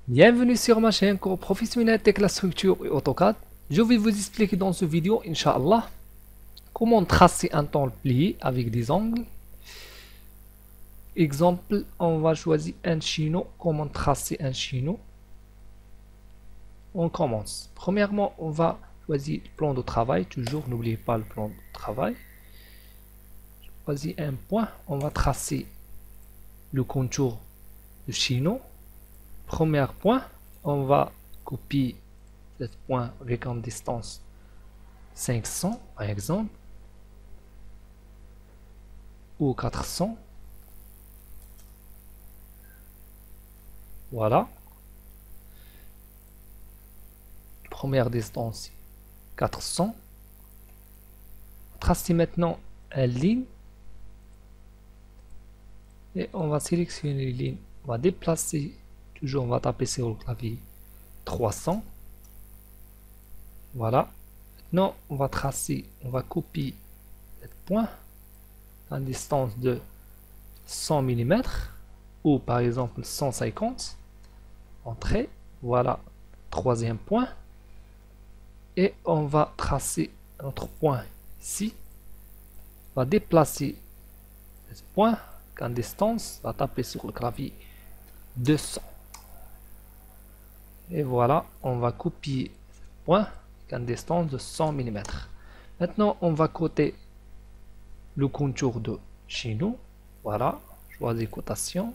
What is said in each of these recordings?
Bienvenue sur ma chaîne cours professionnel avec la structure et AutoCAD. Je vais vous expliquer dans ce vidéo, Inch'Allah, comment tracer un temps plié avec des angles. Exemple, on va choisir un chino. Comment tracer un chino? On commence. Premièrement, on va choisir le plan de travail. Toujours, n'oubliez pas le plan de travail. Choisir un point. On va tracer le contour du chino. Premier point, on va copier ce point avec une distance 500 par exemple, ou 400. Voilà. Première distance 400. Tracer maintenant une ligne. Et on va sélectionner les lignes. On va déplacer. Toujours on va taper sur le clavier 300. Voilà. Maintenant on va tracer. On va copier ce point à une distance de 100 mm. Ou par exemple 150. Entrée. Voilà. Troisième point. Et on va tracer notre point ici. On va déplacer ce point en distance. On va taper sur le clavier 200. Et voilà, on va copier ce point en distance de 100 mm. Maintenant, on va coter le contour de chez nous. Voilà, choisir cotation.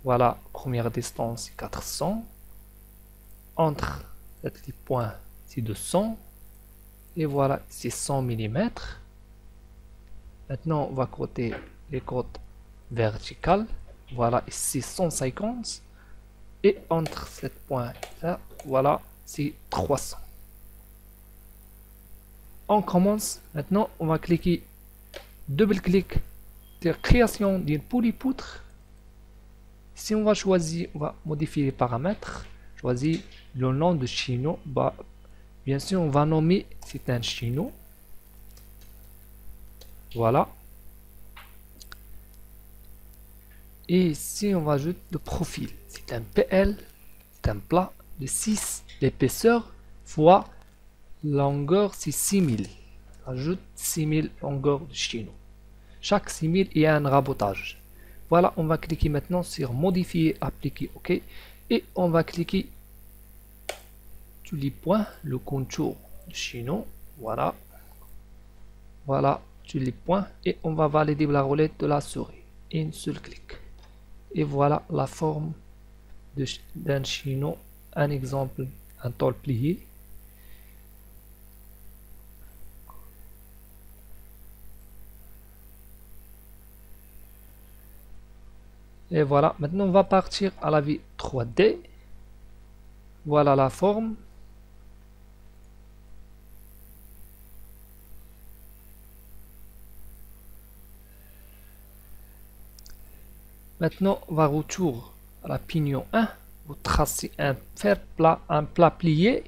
Voilà, première distance 400. Entre les points c'est 200. Et voilà, c'est 100 mm. Maintenant, on va coter les côtes verticales. Voilà, ici 150. Et entre ces points là, voilà, c'est 300. On commence. Maintenant, on va cliquer, double-clic sur création d'une polypoutre. Si on va choisir, on va modifier les paramètres. Choisir le nom de chino. Bah, bien sûr, on va nommer, c'est un chino. Voilà. Et ici, on va ajouter le profil. C'est un PL, c'est un plat de 6 d'épaisseur fois longueur, c'est 6000. Ajoute 6000 longueur de chino. Chaque 6000 il y a un rabotage. Voilà, on va cliquer maintenant sur modifier, appliquer, OK. Et on va cliquer tous les points, le contour de chino. Voilà. Voilà, tous les points. Et on va valider la roulette de la souris. Un seul clic. Et voilà la forme d'un chino. Un exemple, un tôle plié. Et voilà, maintenant on va partir à la vue 3D. Voilà la forme. Maintenant, on va retour à la pignon 1. Vous tracez un plat plié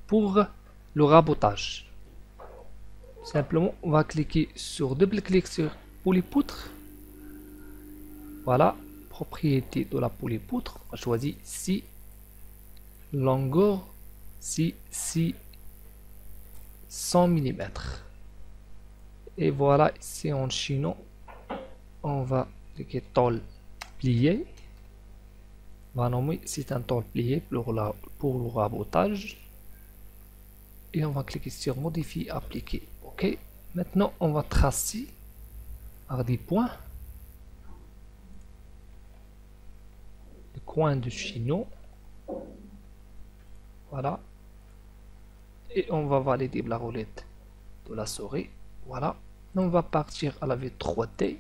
pour le rabotage. Simplement, on va cliquer sur double-clic sur polypoutre. Voilà, propriété de la polypoutre. On va choisir ici longueur, si 100 mm. Et voilà, ici en chino, on va cliquer tôle plié. On va nommer c'est un tôle plié pour le rabotage. Et on va cliquer sur modifier, appliquer. OK. Maintenant, on va tracer par des points le coin du chino. Voilà. Et on va valider la roulette de la souris. Voilà. On va partir à la vue 3D.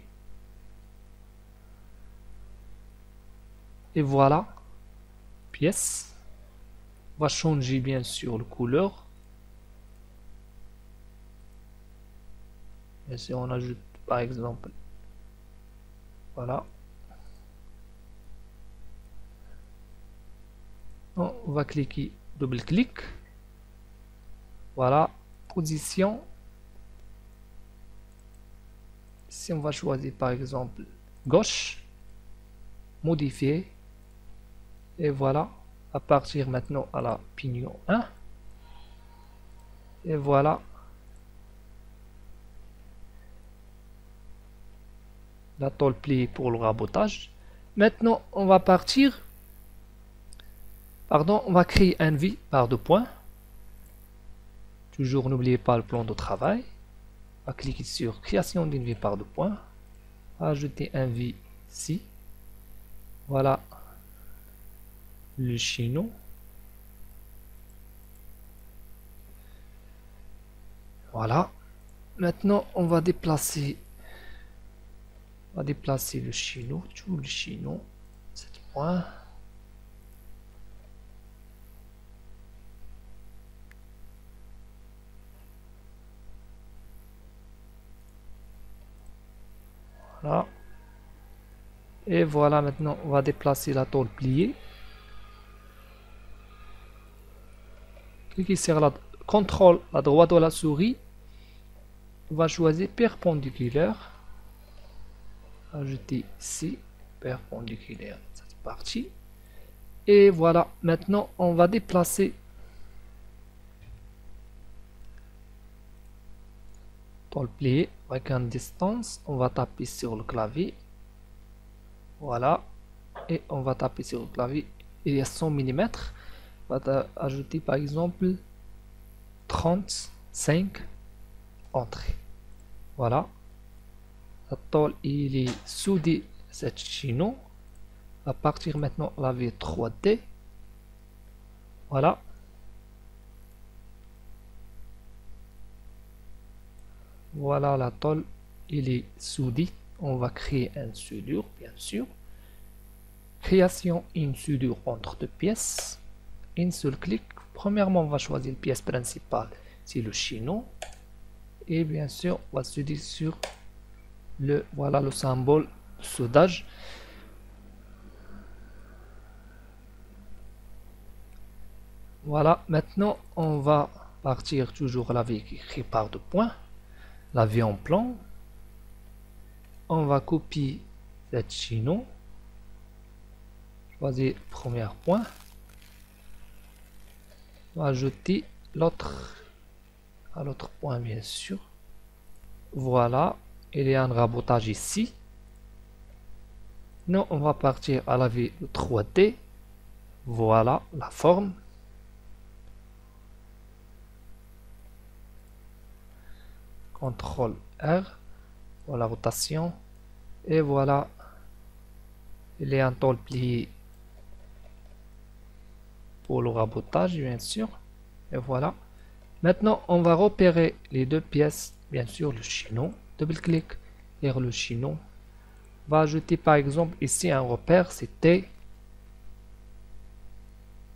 Et voilà. Pièce. On va changer bien sûr la couleur. Et si on ajoute par exemple, voilà, on va cliquer, double-clic, voilà, position. Si on va choisir par exemple gauche, modifier, Et voilà, à partir maintenant à la pignon 1. Et voilà, la tôle pliée pour le rabotage. Maintenant, on va partir, pardon, on va créer un V par 2 points. Toujours, n'oubliez pas le plan de travail. On va cliquer sur création d'une V par 2 points. Ajouter un V ici. Voilà le chaînon. Voilà. Maintenant, on va déplacer le chaînon, tout le chaînon, 7 points. Voilà. Et voilà, maintenant, on va déplacer la tôle pliée. Cliquez sur la contrôle à droite de la souris. On va choisir perpendiculaire. Ajouter ici, perpendiculaire, cette partie. Et voilà, maintenant, on va déplacer tôle pliée avec une distance. On va taper sur le clavier. Voilà. Et on va taper sur le clavier. Il y a 100 mm. On va ajouter par exemple 35 entrées. Voilà. La tôle il est soudé cette chaînon. À partir maintenant la V 3D. Voilà. Voilà la tôle il est soudé. On va créer une soudure bien sûr. Création une soudure entre deux pièces. Un seul clic. Premièrement, on va choisir la pièce principale, c'est le chaînon. Et bien sûr, on va souder sur le symbole de soudage. Voilà, maintenant on va partir toujours la V qui écrit par 2 points. La V en plan. On va copier cette chaînon. Choisir le premier point. On va ajouter l'autre à l'autre point bien sûr. Voilà, il y a un rabotage ici. Nous on va partir à la V 3D. Voilà la forme. CTRL R pour la rotation. Et voilà, il y a un tôle plié pour le rabotage bien sûr. Et voilà. Maintenant, on va repérer les deux pièces, bien sûr le chaînon. Double-clic vers le chaînon. On va ajouter par exemple ici un repère, c'était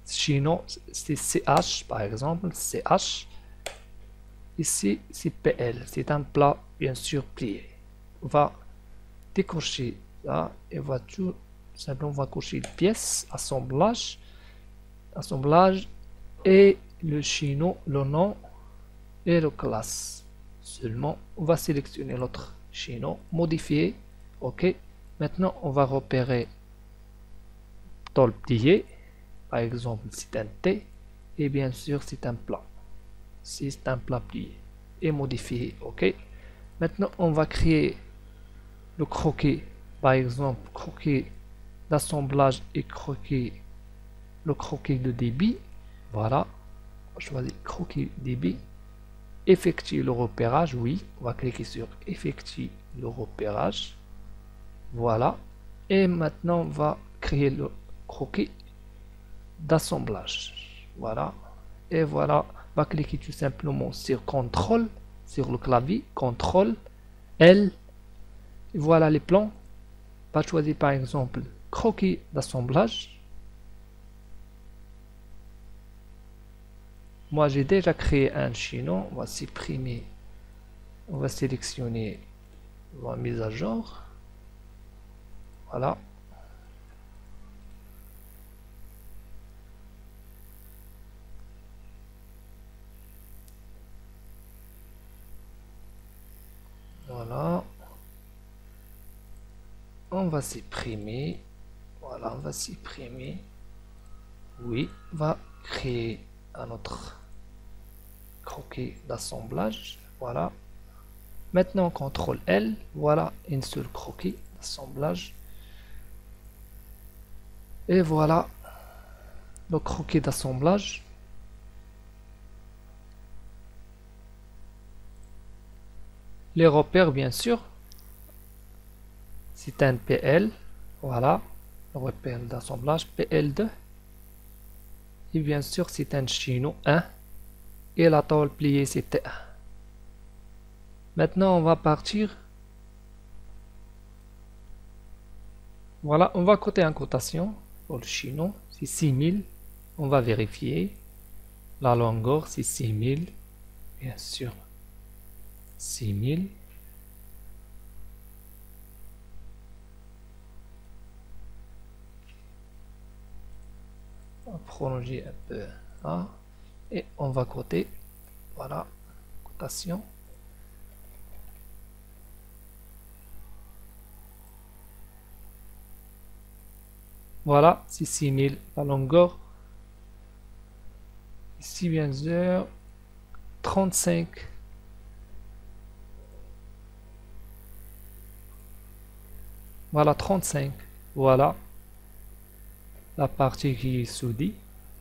chaînon, c'est CH par exemple, CH. Ici, c'est PL, c'est un plat bien sûr plié. On va décocher ça et va tout simplement on va cocher les pièces, assemblage et le chaînon, le nom et le classe. Seulement, on va sélectionner l'autre chaînon, modifier, ok. Maintenant, on va repérer tôle pliée, par exemple, c'est un T et bien sûr, c'est un plat. C'est un plat plié et modifié, ok. Maintenant, on va créer le croquis, par exemple, croquis d'assemblage et le croquis de débit. Voilà, on choisit croquis débit. Effectuer le repérage, oui, on va cliquer sur effectuer le repérage. Voilà, et maintenant on va créer le croquis d'assemblage. Voilà, et voilà, on va cliquer tout simplement sur CTRL sur le clavier, CTRL L. Et voilà les plans. On va choisir par exemple croquis d'assemblage. Moi j'ai déjà créé un chaînon, on va supprimer, on va sélectionner la mise à jour. Voilà. Voilà. On va supprimer. Voilà, on va supprimer. Oui, on va créer un autre croquis d'assemblage. Voilà. Maintenant, CTRL L. Voilà une seule croquis d'assemblage. Et voilà le croquis d'assemblage. Les repères, bien sûr, c'est un PL. Voilà, le repère d'assemblage PL2. Et bien sûr, c'est un chino 1. Et la tôle pliée, c'était 1. Maintenant, on va partir. Voilà, on va coter en cotation pour le chino. C'est 6000. On va vérifier. La longueur, c'est 6000. Bien sûr. 6000. On va prolonger un peu là. Et on va coter. Voilà. Cotation. Voilà, c'est 6000 la longueur. Ici, bien sûr, 35. Voilà, 35. Voilà. La partie qui est soudée.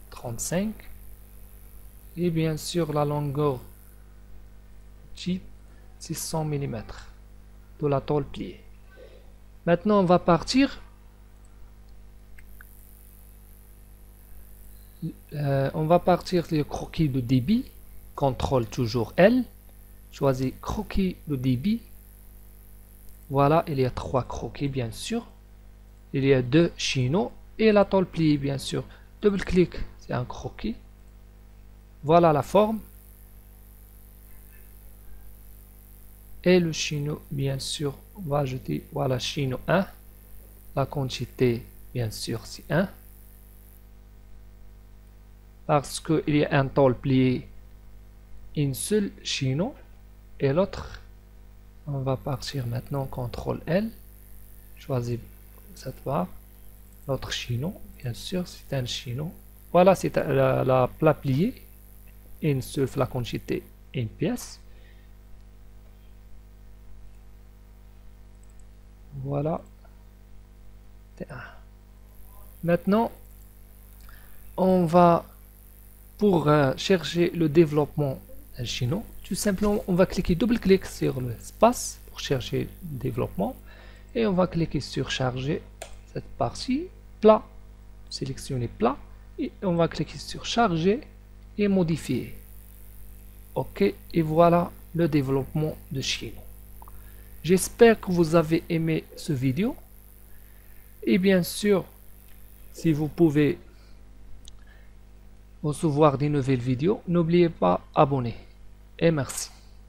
35. Et bien sûr, la longueur type, c'est 100 mm de la tôle pliée. Maintenant, on va partir. On va partir le croquis de débit. CTRL toujours L. Choisis croquis de débit. Voilà, il y a 3 croquis, bien sûr. Il y a 2 chinos et la tôle pliée, bien sûr. Double-clic, c'est un croquis. Voilà la forme. Et le chino, bien sûr, on va ajouter, voilà, chino 1. La quantité, bien sûr, c'est 1. Parce qu'il y a un tôle plié, une seule chino et l'autre. On va partir maintenant, CTRL L. Choisir cette barre. L'autre chino, bien sûr, c'est un chino. Voilà, c'est la plat plié. Une seule la quantité, une pièce. Voilà. Maintenant, on va, pour chercher le développement d'un chino, tout simplement, on va cliquer, double-clic sur l'espace pour chercher le développement. Et on va cliquer sur charger cette partie, plat, sélectionner plat. Et on va cliquer sur charger et modifier. OK, et voilà le développement de chino. J'espère que vous avez aimé ce vidéo. Et bien sûr, si vous pouvez recevoir des nouvelles vidéos, n'oubliez pas d'abonner. Et merci.